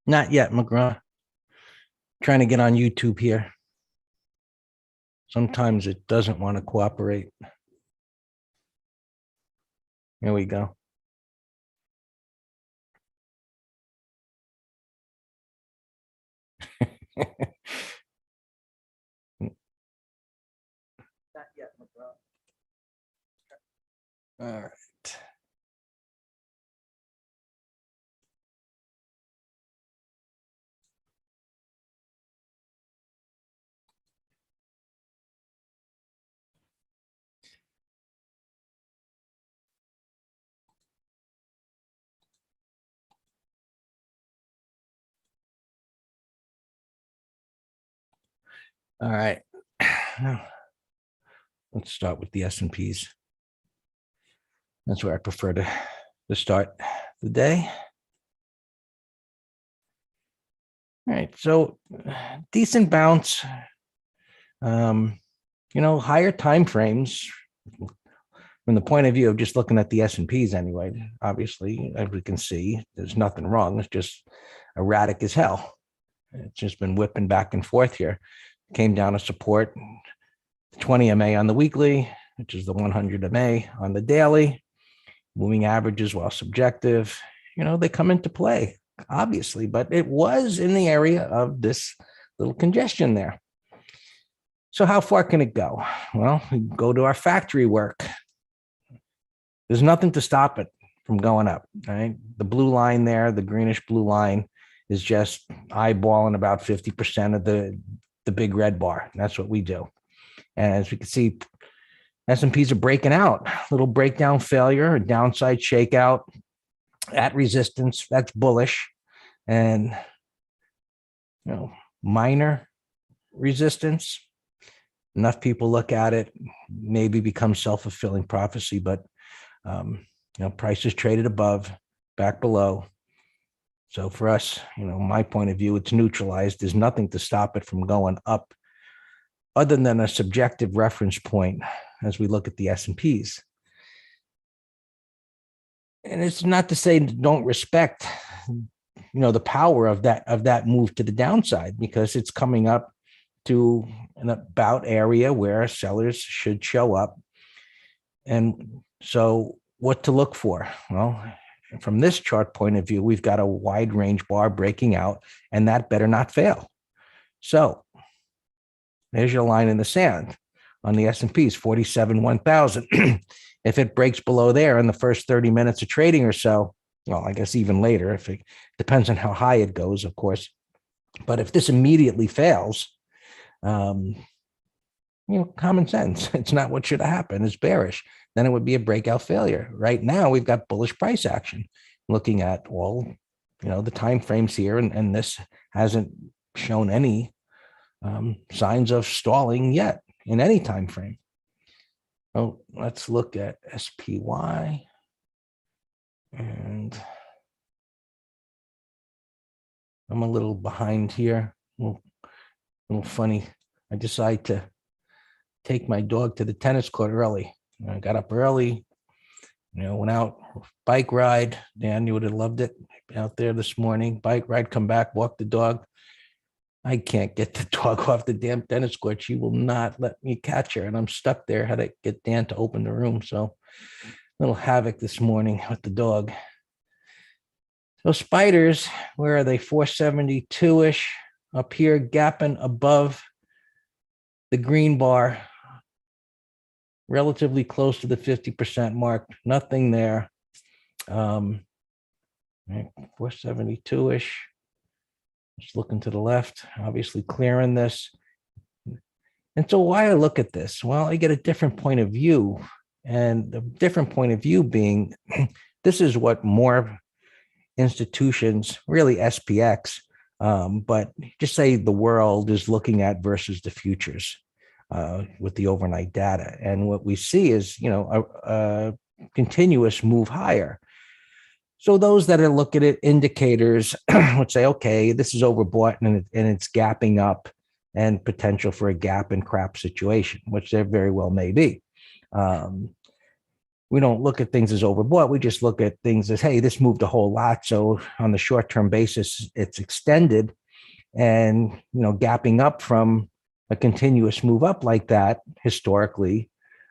Not yet, McGraw. Trying to get on YouTube here. Sometimes it doesn't want to cooperate. Here we go. Not yet, McGraw. All right. All right. Let's start with the S&Ps. That's where I prefer to start the day. All right. So decent bounce. Higher time frames from the point of view of just looking at the S&Ps anyway. Obviously, as we can see, there's nothing wrong. It's just erratic as hell. It's just been whipping back and forth here. Came down to support 20 MA on the weekly, which is the 100 MA on the daily. Moving averages, while subjective, they come into play, obviously, but it was in the area of this little congestion there. So how far can it go? Well, we go to our factory work. There's nothing to stop it from going up, right? The blue line there, the greenish blue line, is just eyeballing about 50% of the big red bar. That's what we do. And as we can see, S&Ps are breaking out. Little breakdown failure, a downside shakeout at resistance. That's bullish. And, minor resistance. Enough people look at it, maybe become self-fulfilling prophecy, but, prices traded above, back below. So for us, my point of view, it's neutralized. There's nothing to stop it from going up other than a subjective reference point as we look at the S&Ps. And it's not to say don't respect, the power of that move to the downside, because it's coming up to an about area where sellers should show up. And so what to look for? Well, from this chart point of view, we've got a wide range bar breaking out, and that better not fail. So there's your line in the sand on the S&Ps, 47, 1,000. If it breaks below there in the first 30 minutes of trading or so, well, I guess even later, if it depends on how high it goes, of course. But if this immediately fails, common sense, it's not what should have happened. It's bearish. Then it would be a breakout failure. Right now, we've got bullish price action. Looking at all, the time frames here, and this hasn't shown any signs of stalling yet in any time frame. Oh, let's look at SPY. And I'm a little behind here. A little funny. I decided to take my dog to the tennis court early. I got up early, went out, bike ride. Dan, you would have loved it. Out there this morning, bike ride, come back, walk the dog. I can't get the dog off the damn tennis court. She will not let me catch her, and I'm stuck there. Had to get Dan to open the room. So a little havoc this morning with the dog. So spiders, where are they? 472-ish up here, gapping above the green bar, relatively close to the 50% mark. Nothing there. 472-ish. Just looking to the left, obviously clearing this. And so why I look at this? Well, I get a different point of view. And the different point of view being, this is what more institutions, really SPX, but just say the world is looking at versus the futures with the overnight data. And what we see is, a continuous move higher. So those that are looking at indicators would say, okay, this is overbought and it's gapping up and potential for a gap and crap situation, which there very well may be. we don't look at things as overbought. We just look at things as, hey, this moved a whole lot. So on the short-term basis, it's extended, and, gapping up from a continuous move up like that historically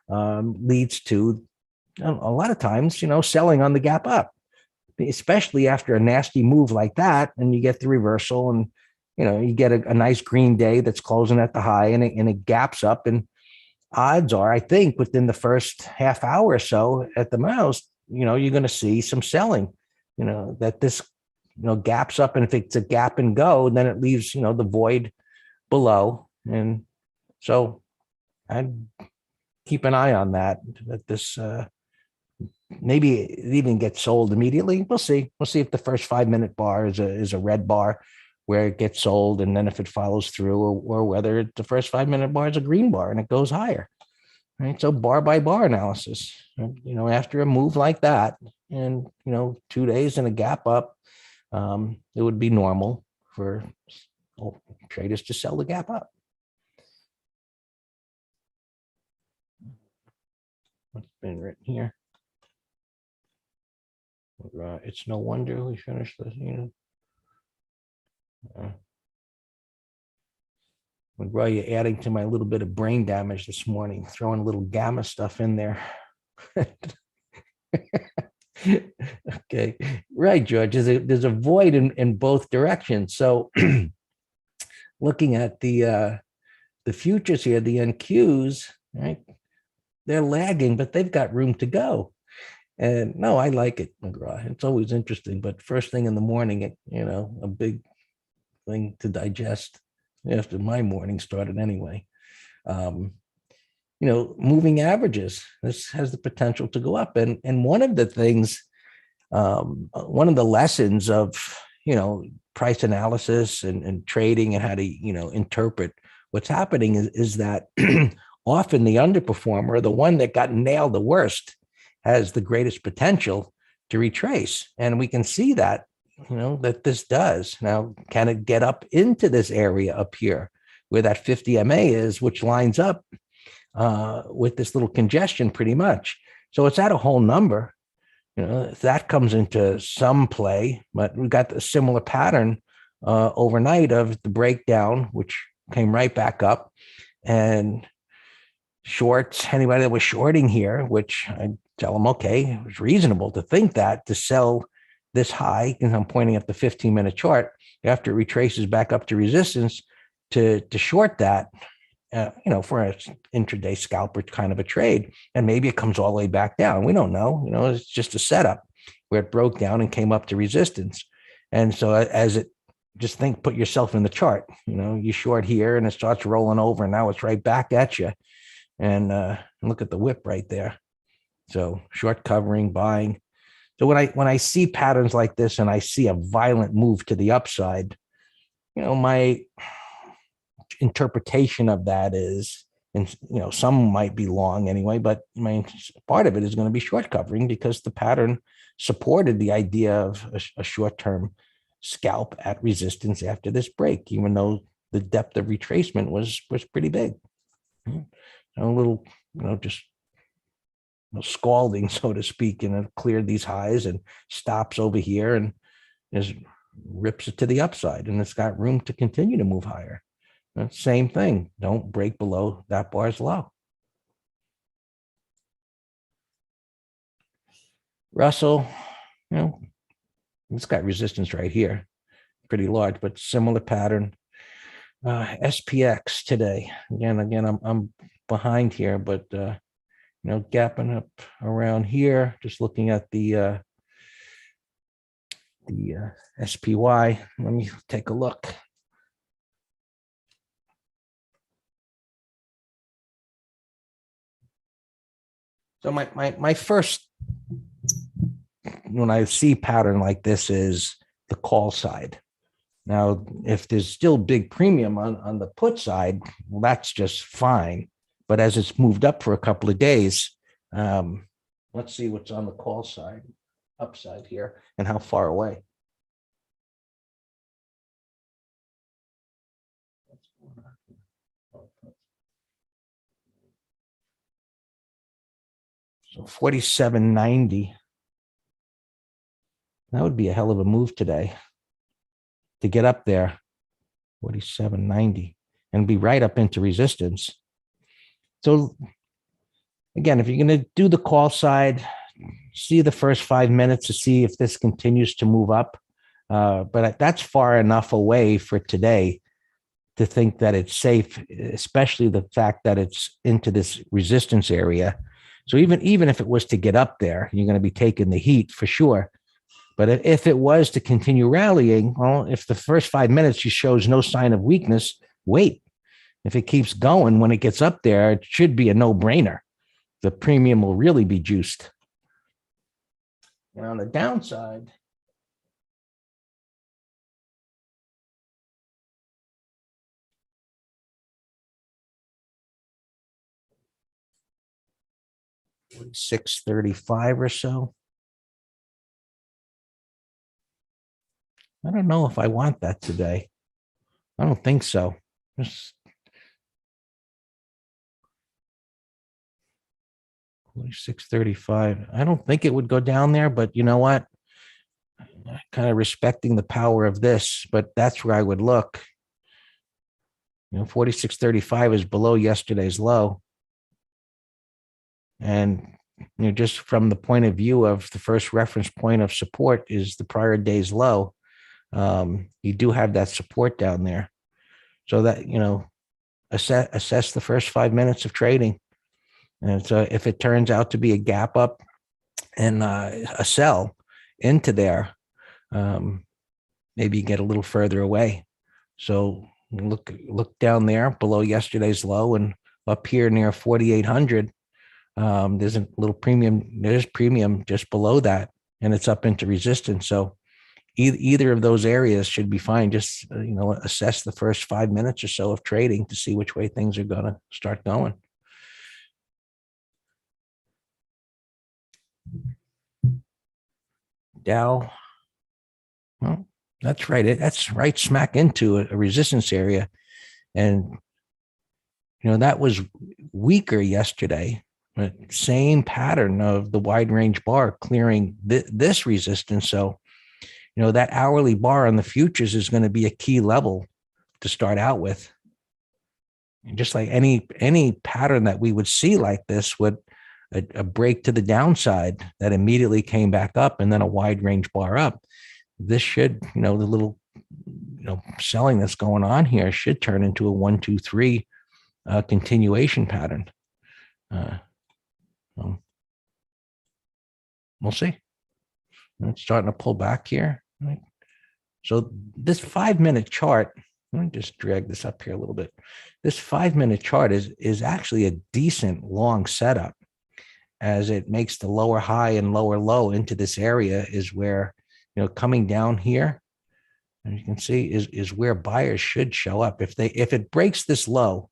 leads to a lot of times, selling on the gap up, especially after a nasty move like that. And you get the reversal, and, you get a nice green day that's closing at the high, and it gaps up. And odds are, I think, within the first half hour or so at the most, you're going to see some selling, that this, gaps up. And if it's a gap and go, then it leaves, the void below. And so I'd keep an eye on that this, maybe it even gets sold immediately. We'll see. We'll see if the first 5-minute bar is a red bar where it gets sold, and then if it follows through, or whether the first 5-minute bar is a green bar and it goes higher. Right. So bar by bar analysis, after a move like that, and, 2 days and a gap up, it would be normal for traders to sell the gap up. What's been written here? It's no wonder we finished this, McGraw, you're adding to my little bit of brain damage this morning, throwing a little gamma stuff in there. Okay, right, George. There's a void in both directions. So looking at the futures here, the NQs, right? They're lagging, but they've got room to go. And no, I like it, McGraw. It's always interesting, but first thing in the morning, a big thing to digest after my morning started anyway. Moving averages, this has the potential to go up. And one of the things, one of the lessons of, price analysis and trading, and how to, interpret what's happening is that often the underperformer, the one that got nailed the worst, has the greatest potential to retrace. And we can see that, that this does. Now, can it get up into this area up here where that 50 MA is, which lines up with this little congestion pretty much? So it's at a whole number. If that comes into some play, but we got a similar pattern overnight of the breakdown, which came right back up, and shorts, anybody that was shorting here, which I tell them, okay, it was reasonable to think that to sell this high, and I'm pointing at the 15-minute chart, after it retraces back up to resistance, to short that, for an intraday scalper kind of a trade. And maybe it comes all the way back down. We don't know. It's just a setup where it broke down and came up to resistance. And so as it, just put yourself in the chart, you short here and it starts rolling over, and now it's right back at you. And look at the whip right there. So short covering, buying. So when I see patterns like this and I see a violent move to the upside, my interpretation of that is, and some might be long anyway, but part of it is going to be short covering, because the pattern supported the idea of a short-term scalp at resistance after this break, even though the depth of retracement was pretty big. A little, just scalding, so to speak, and it cleared these highs and stops over here and just rips it to the upside, and it's got room to continue to move higher. Same thing. Don't break below that bar's low. Russell, it's got resistance right here, pretty large, but similar pattern. SPX today. Again, I'm behind here, but gapping up around here. Just looking at the SPY. Let me take a look. So my first, when I see pattern like this, is the call side. Now, if there's still big premium on the put side, well, that's just fine. But as it's moved up for a couple of days, let's see what's on the call side, upside here, and how far away. So 47.90. That would be a hell of a move today to get up there. 47.90 and be right up into resistance. So again, if you're going to do the call side, see the first 5 minutes to see if this continues to move up. But that's far enough away for today to think that it's safe, especially the fact that it's into this resistance area. So even if it was to get up there, you're going to be taking the heat for sure. But if it was to continue rallying, well, if the first 5 minutes just shows no sign of weakness, wait. If it keeps going, when it gets up there, it should be a no-brainer. The premium will really be juiced. And on the downside, $6.35 or so. I don't know if I want that today. I don't think so. Just 46.35. I don't think it would go down there, but you know what? Kind of respecting the power of this, but that's where I would look. 46.35 is below yesterday's low. And just from the point of view of the first reference point of support is the prior day's low. You do have that support down there. So that, assess the first 5 minutes of trading. And so if it turns out to be a gap up and a sell into there, maybe you get a little further away. So look down there below yesterday's low and up here near 4,800. There's a little premium. There's premium just below that, and it's up into resistance. So either of those areas should be fine. Just assess the first 5 minutes or so of trading to see which way things are going to start going. Dow. Well, that's right. That's right smack into a resistance area. And, that was weaker yesterday. But same pattern of the wide range bar clearing this resistance. So, that hourly bar on the futures is going to be a key level to start out with. And just like any pattern that we would see like this would a break to the downside that immediately came back up and then a wide range bar up. This should, the little, selling that's going on here should turn into a 1, 2, 3 continuation pattern. We'll see. It's starting to pull back here. Right? So this 5 minute chart, let me just drag this up here a little bit. This 5 minute chart is actually a decent long setup, as it makes the lower high and lower low into this area is where, coming down here, as you can see, is where buyers should show up. If it breaks this low,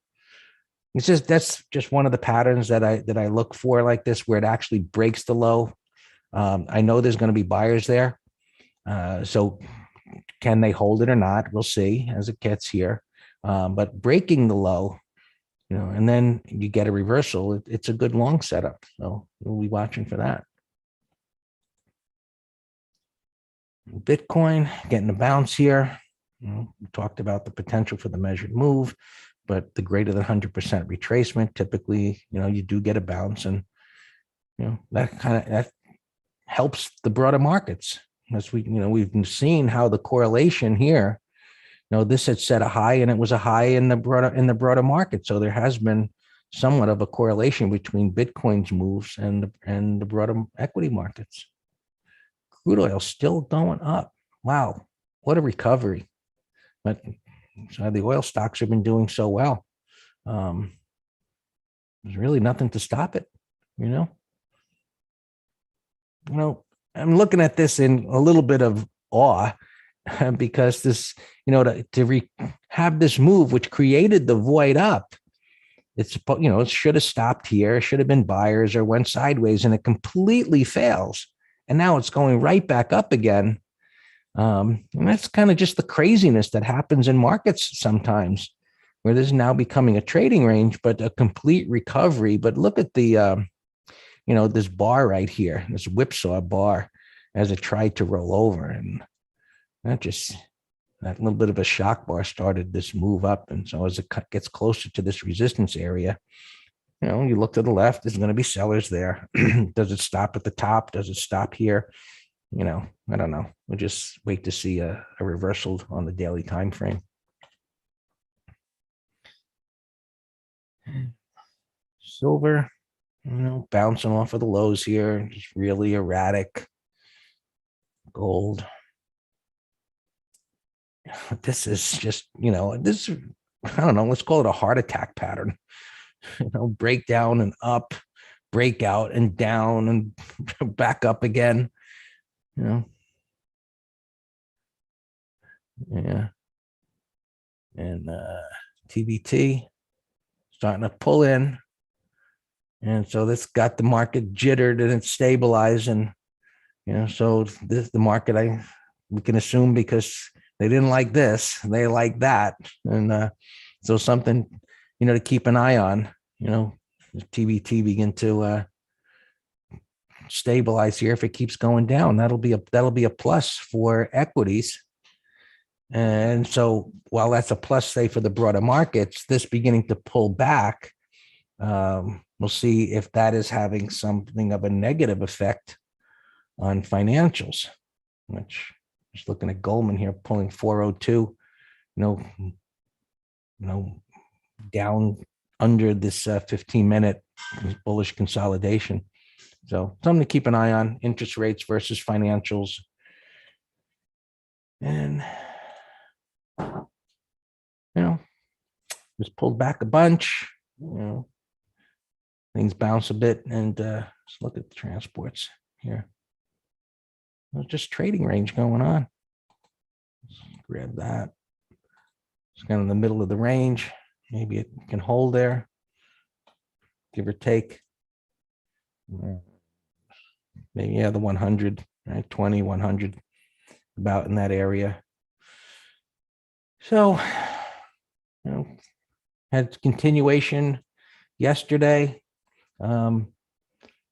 that's just one of the patterns that I look for like this, where it actually breaks the low. I know there's going to be buyers there. So can they hold it or not? We'll see as it gets here. But breaking the low, and then you get a reversal, it's a good long setup. So we'll be watching for that. Bitcoin getting a bounce here. We talked about the potential for the measured move, but the greater than 100% retracement, typically, you do get a bounce, and that helps the broader markets. As we've been seeing how the correlation here. This had set a high, and it was a high in the broader market. So there has been somewhat of a correlation between Bitcoin's moves and the broader equity markets. Crude oil still going up. Wow, what a recovery! But so the oil stocks have been doing so well. There's really nothing to stop it. I'm looking at this in a little bit of awe. Because this, have this move, which created the void up, it should have stopped here, should have been buyers, or went sideways, and it completely fails. And now it's going right back up again. And that's kind of just the craziness that happens in markets sometimes, where this is now becoming a trading range, but a complete recovery. But look at the this bar right here, this whipsaw bar, as it tried to roll over. And that little bit of a shock bar started this move up. And so as it gets closer to this resistance area, you look to the left, there's going to be sellers there. Does it stop at the top? Does it stop here? I don't know. We'll just wait to see a reversal on the daily time frame. Silver, bouncing off of the lows here, just really erratic. Gold. This is just, this, I don't know, let's call it a heart attack pattern. Breakdown and up, breakout and down and back up again. Yeah. And TBT starting to pull in. And so this got the market jittered and it's stabilizing. So the market, we can assume, because they didn't like this, they like that. And so something, to keep an eye on, TBT begin to stabilize here. If it keeps going down, that'll be a plus for equities. And so while that's a plus, say, for the broader markets, this beginning to pull back, we'll see if that is having something of a negative effect on financials, which, just looking at Goldman here, pulling 402, down under this 15-minute bullish consolidation. So something to keep an eye on: interest rates versus financials. And, just pulled back a bunch, things bounce a bit. And let's look at the transports here. There's just trading range going on. Let's grab that. It's kind of in the middle of the range. Maybe it can hold there, give or take. Maybe, the 100, right? 20, 100, about in that area. So, had continuation yesterday to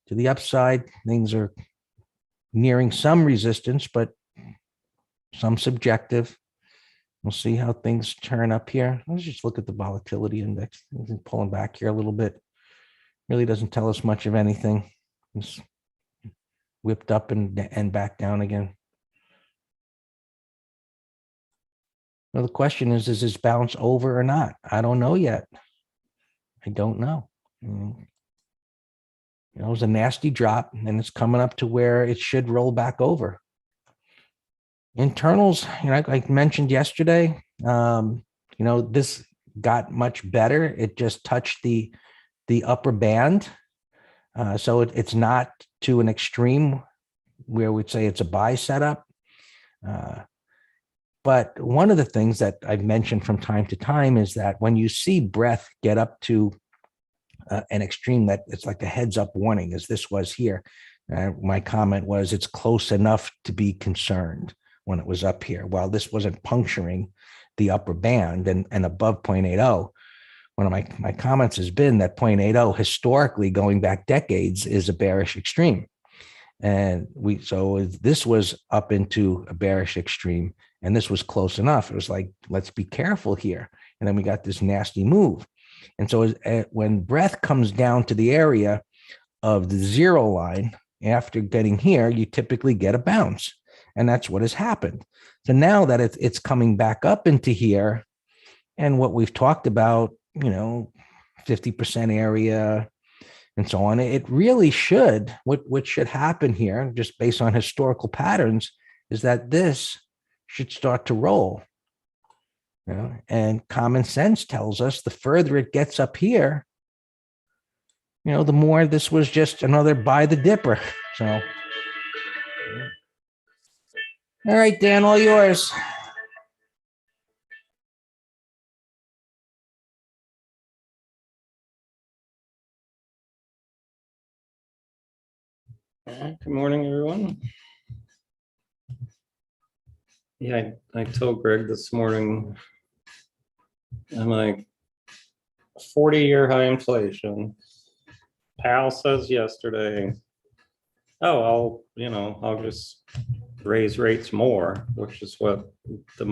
the upside. Things are nearing some resistance, but some subjective. We'll see how things turn up here. Let's just look at the volatility index. It's pulling back here a little bit. Really doesn't tell us much of anything. It's whipped up and back down again. Well, the question is this bounce over or not? I don't know yet. I don't know. It was a nasty drop, and it's coming up to where it should roll back over. Internals, I mentioned yesterday, this got much better. It just touched the upper band. So it's not to an extreme where we'd say it's a buy setup. But one of the things that I've mentioned from time to time is that when you see breadth get up to an extreme, that it's like a heads up warning, as this was here. My comment was it's close enough to be concerned when it was up here. While this wasn't puncturing the upper band and above 0.80, one of my comments has been that 0.80 historically, going back decades, is a bearish extreme. And so this was up into a bearish extreme, and this was close enough. It was like, let's be careful here. And then we got this nasty move. And so when breadth comes down to the area of the zero line, after getting here, you typically get a bounce. And that's what has happened. So now that it's coming back up into here, and what we've talked about, 50% area and so on, it really should, what should happen here, just based on historical patterns, is that this should start to roll. And common sense tells us the further it gets up here, the more this was just another buy the dipper. So, all right, Dan, all yours. Good morning, everyone. Yeah, I told Greg this morning, I'm like, 40-year high inflation, Powell says yesterday, oh, I'll just raise rates more, which is what the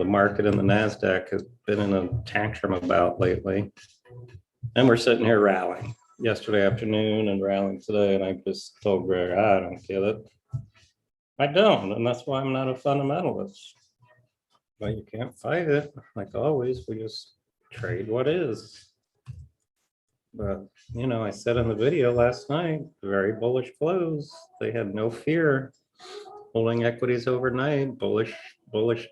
market and the NASDAQ has been in a tantrum about lately. And we're sitting here rallying yesterday afternoon and rallying today. And I just told Greg, I don't get it. I don't. And that's why I'm not a fundamentalist. But you can't fight it. Like always, we just trade what is. But, I said in the video last night, very bullish close. They had no fear holding equities overnight, bullish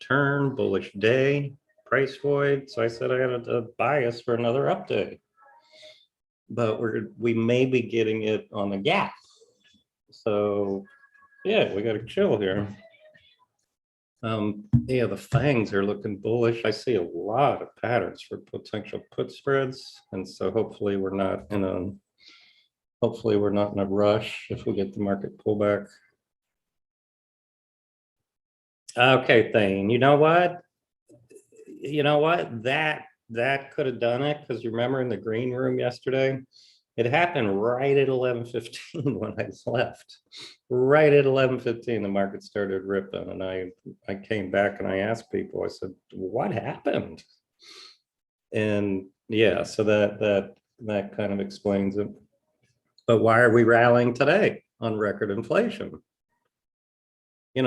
turn, bullish day, price void. So I said I had a bias for another update. But we may be getting it on the gap. So yeah, we got to chill here. Yeah, the fangs are looking bullish. I see a lot of patterns for potential put spreads, and so hopefully we're not in a rush if we get the market pullback. Okay, Thane, you know what? That could have done it, because you remember in the green room yesterday, it happened right at 11:15 when I left. Right at 11:15, the market started ripping, and I came back and I asked people. I said, "What happened?" And yeah, so that kind of explains it. But why are we rallying today on record inflation?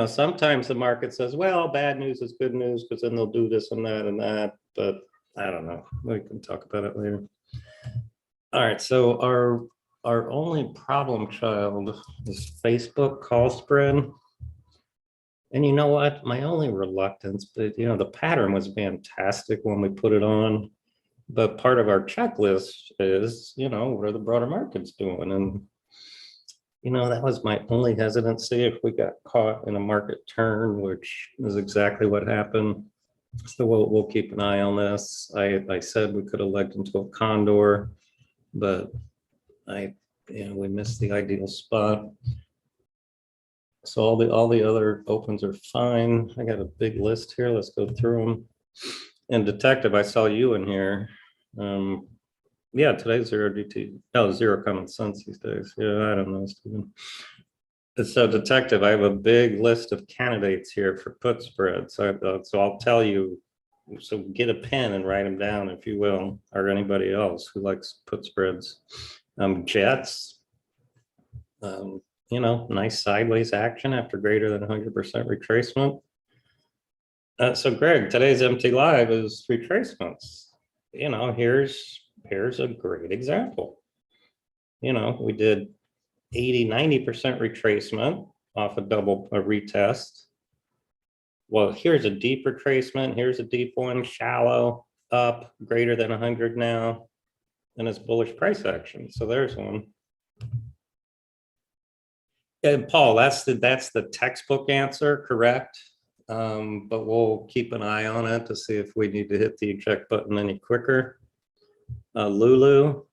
Sometimes the market says, "Well, bad news is good news, because then they'll do this and that and that." But I don't know. We can talk about it later. All right, so our only problem child is Facebook call spread. And you know what? My only reluctance, but the pattern was fantastic when we put it on. But part of our checklist is, what are the broader markets doing? And that was my only hesitancy if we got caught in a market turn, which is exactly what happened. So we'll keep an eye on this. I said we could have legged into a condor, but we missed the ideal spot. So all the other opens are fine. I got a big list here. Let's go through them. And Detective, I saw you in here. Yeah, today's zero DT. Oh, zero common sense these days. Yeah, I don't know, Stephen. So Detective, I have a big list of candidates here for put spreads. So I'll tell you. So get a pen and write them down, if you will, or anybody else who likes put spreads. Jets, nice sideways action after greater than 100% retracement. So Greg, today's MT Live is retracements. Here's a great example. We did 80-90% retracement off a retest. Well, here's a deep retracement. Here's a deep one, shallow, up, greater than 100 now, and it's bullish price action. So there's one. And Paul, that's the textbook answer, correct? But we'll keep an eye on it to see if we need to hit the eject button any quicker. Lulu,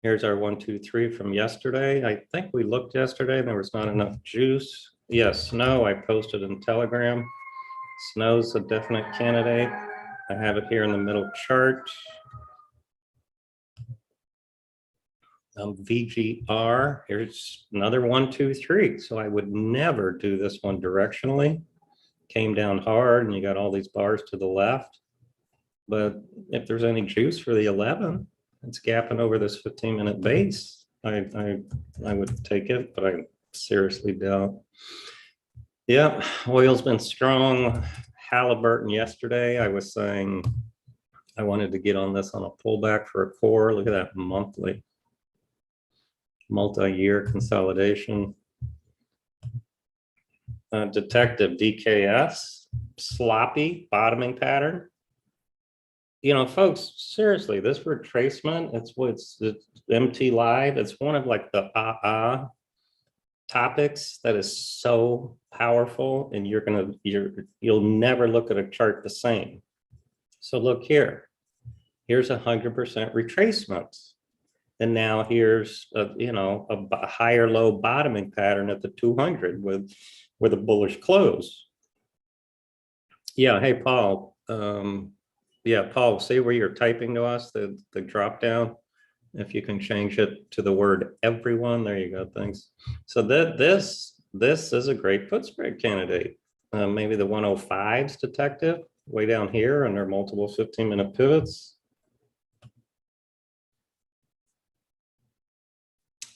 here's our 1, 2, 3 from yesterday. I think we looked yesterday and there was not enough juice. Yes, Snow, I posted in Telegram. Snow's a definite candidate. I have it here in the middle chart. VGR, here's another 1, 2, 3. So I would never do this one directionally. Came down hard and you got all these bars to the left. But if there's any juice for the 11, it's gapping over this 15-minute base. I would take it, but I seriously doubt. Yeah, oil's been strong. Halliburton yesterday, I was saying I wanted to get on this on a pullback for a core. Look at that monthly, multi-year consolidation. Detective DKS, sloppy bottoming pattern. Folks, seriously, this retracement, it's MT Live. It's one of like the topics that is so powerful, and you'll never look at a chart the same. So look here. Here's 100% retracement. And now here's a higher low bottoming pattern at the 200 with a bullish close. Yeah, hey Paul. Yeah, Paul, see where you're typing to us, the drop down. If you can change it to the word everyone, there you go, thanks. So this is a great put spread candidate. Maybe the 105s detective way down here under multiple 15-minute pivots.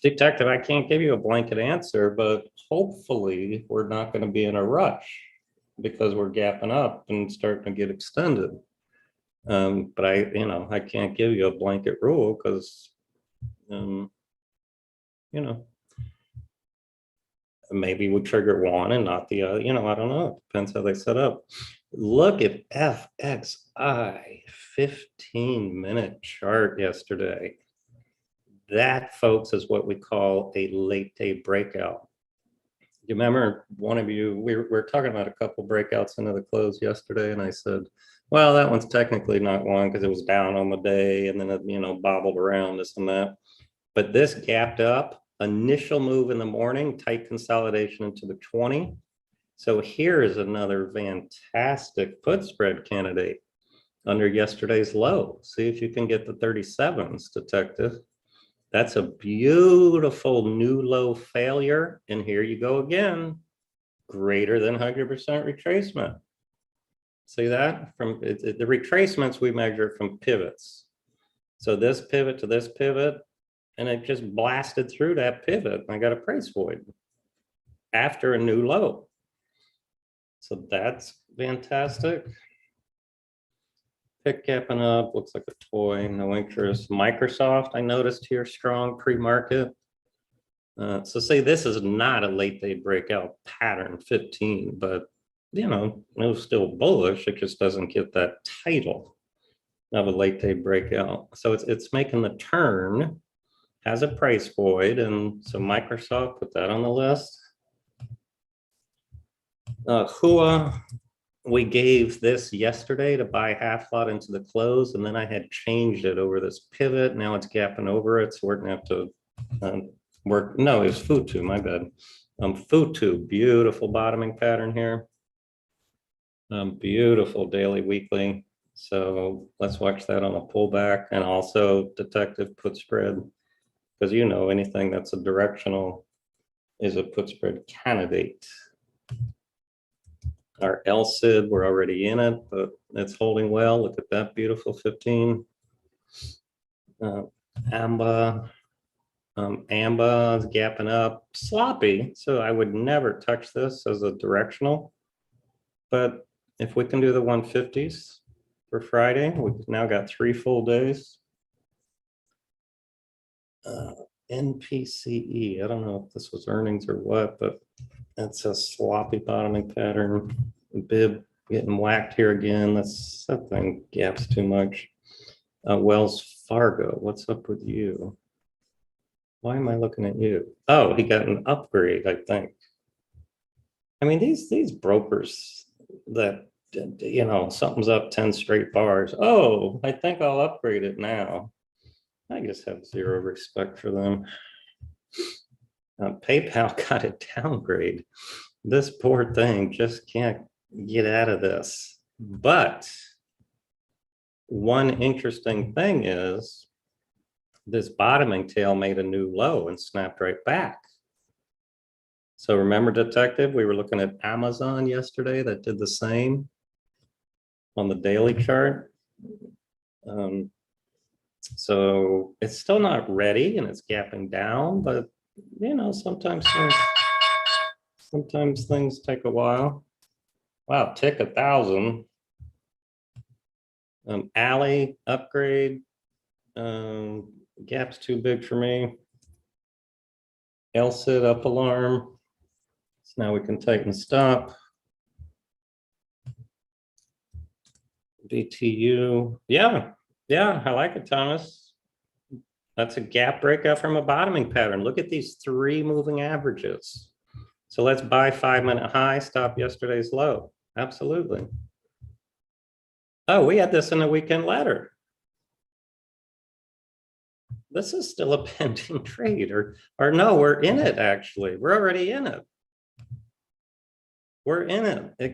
Detective, I can't give you a blanket answer, but hopefully we're not going to be in a rush because we're gapping up and starting to get extended. But I can't give you a blanket rule because, maybe we trigger one and not the other. I don't know. It depends how they set up. Look at FXI 15-minute chart yesterday. That, folks, is what we call a late day breakout. You remember one of you, we were talking about a couple breakouts into the close yesterday, and I said, well, that one's technically not one because it was down on the day and then it, bobbled around this and that. But this gapped up. Initial move in the morning, tight consolidation into the 20. So here is another fantastic put spread candidate under yesterday's low. See if you can get the 37s, detective. That's a beautiful new low failure. And here you go again, greater than 100% retracement. See that? From the retracements we measure from pivots. So this pivot to this pivot, and it just blasted through that pivot. I got a price void after a new low. So that's fantastic. Pick gapping up, looks like a toy, no interest. Microsoft, I noticed here, strong pre-market. So say this is not a late day breakout pattern 15, but it was still bullish. It just doesn't get that title of a late day breakout. So it's making the turn, has a price void, and so Microsoft, put that on the list. Hua, we gave this yesterday to buy half lot into the close, and then I had changed it over this pivot. Now it's gapping over it, so we're gonna have to work. No, it was Futu, my bad. Futu, beautiful bottoming pattern here. Beautiful daily, weekly. So let's watch that on a pullback, and also detective put spread, because anything that's a directional is a put spread candidate. Our LCID, we're already in it, but it's holding well. Look at that beautiful 15. AMBA is gapping up, sloppy. So I would never touch this as a directional. But if we can do the 150s for Friday, we've now got 3 full days. NPCE, I don't know if this was earnings or what, but that's a sloppy bottoming pattern. Bib getting whacked here again. That thing gaps too much. Wells Fargo, what's up with you? Why am I looking at you? Oh, he got an upgrade, I think. I mean, these brokers that, something's up 10 straight bars. Oh, I think I'll upgrade it now. I just have zero respect for them. PayPal got a downgrade. This poor thing just can't get out of this. But one interesting thing is this bottoming tail made a new low and snapped right back. So remember, detective, we were looking at Amazon yesterday that did the same on the daily chart. So it's still not ready and it's gapping down, but sometimes things take a while. Wow, tick 1,000. Alley upgrade. Gap's too big for me. LCID up alarm. So now we can tighten stop. BTU. Yeah, I like it, Thomas. That's a gap breakout from a bottoming pattern. Look at these 3 moving averages. So let's buy 5-minute high, stop yesterday's low. Absolutely. Oh, we had this in the weekend ladder. This is still a pending trade, or no, we're in it actually. We're already in it. We're in it.